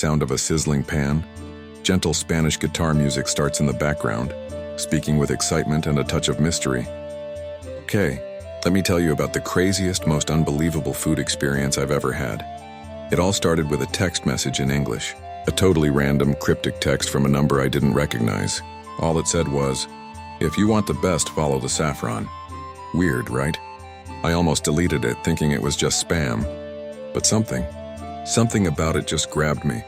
sound of a sizzling pan. Gentle Spanish guitar music starts in the background, speaking with excitement and a touch of mystery. Okay, let me tell you about the craziest, most unbelievable food experience I've ever had. It all started with a text message in English, a totally random, cryptic text from a number I didn't recognize. All it said was, "If you want the best, follow the saffron." Weird, right? I almost deleted it, thinking it was just spam. But something about it just grabbed me.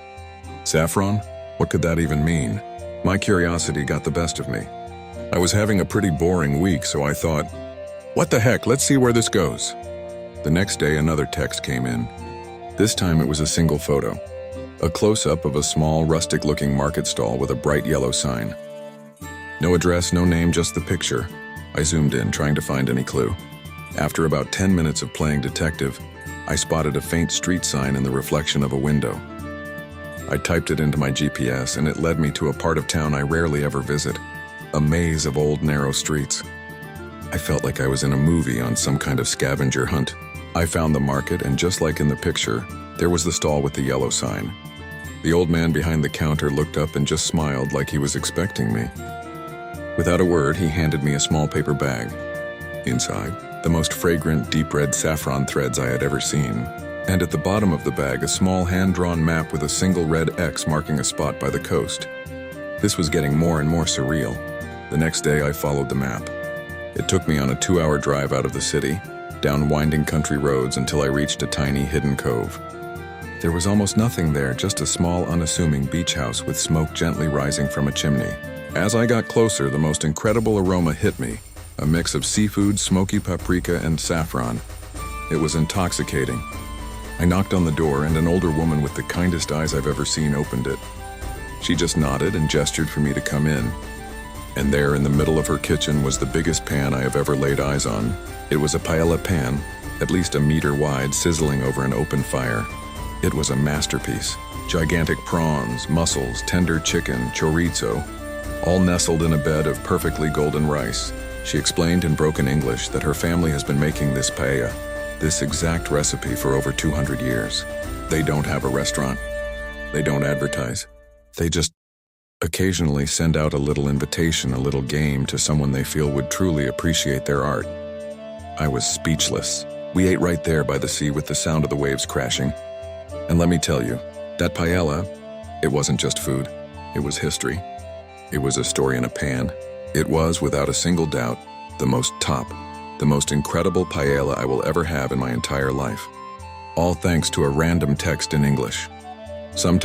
Saffron? What could that even mean? My curiosity got the best of me. I was having a pretty boring week, so I thought, what the heck, let's see where this goes. The next day, another text came in. This time it was a single photo. A close-up of a small, rustic-looking market stall with a bright yellow sign. No address, no name, just the picture. I zoomed in, trying to find any clue. After about 10 minutes of playing detective, I spotted a faint street sign in the reflection of a window. I typed it into my GPS, and it led me to a part of town I rarely ever visit, a maze of old, narrow streets. I felt like I was in a movie on some kind of scavenger hunt. I found the market, and just like in the picture, there was the stall with the yellow sign. The old man behind the counter looked up and just smiled like he was expecting me. Without a word, he handed me a small paper bag. Inside, the most fragrant, deep red saffron threads I had ever seen. And at the bottom of the bag, a small hand-drawn map with a single red X marking a spot by the coast. This was getting more and more surreal. The next day, I followed the map. It took me on a 2-hour drive out of the city, down winding country roads until I reached a tiny hidden cove. There was almost nothing there, just a small, unassuming beach house with smoke gently rising from a chimney. As I got closer, the most incredible aroma hit me, a mix of seafood, smoky paprika, and saffron. It was intoxicating. I knocked on the door, and an older woman with the kindest eyes I've ever seen opened it. She just nodded and gestured for me to come in. And there, in the middle of her kitchen, was the biggest pan I have ever laid eyes on. It was a paella pan, at least a meter wide, sizzling over an open fire. It was a masterpiece. Gigantic prawns, mussels, tender chicken, chorizo, all nestled in a bed of perfectly golden rice. She explained in broken English that her family has been making this paella, this exact recipe, for over 200 years. They don't have a restaurant. They don't advertise. They just occasionally send out a little invitation, a little game to someone they feel would truly appreciate their art. I was speechless. We ate right there by the sea with the sound of the waves crashing. And let me tell you, that paella, it wasn't just food. It was history. It was a story in a pan. It was, without a single doubt, the most incredible paella I will ever have in my entire life. All thanks to a random text in English. Sometimes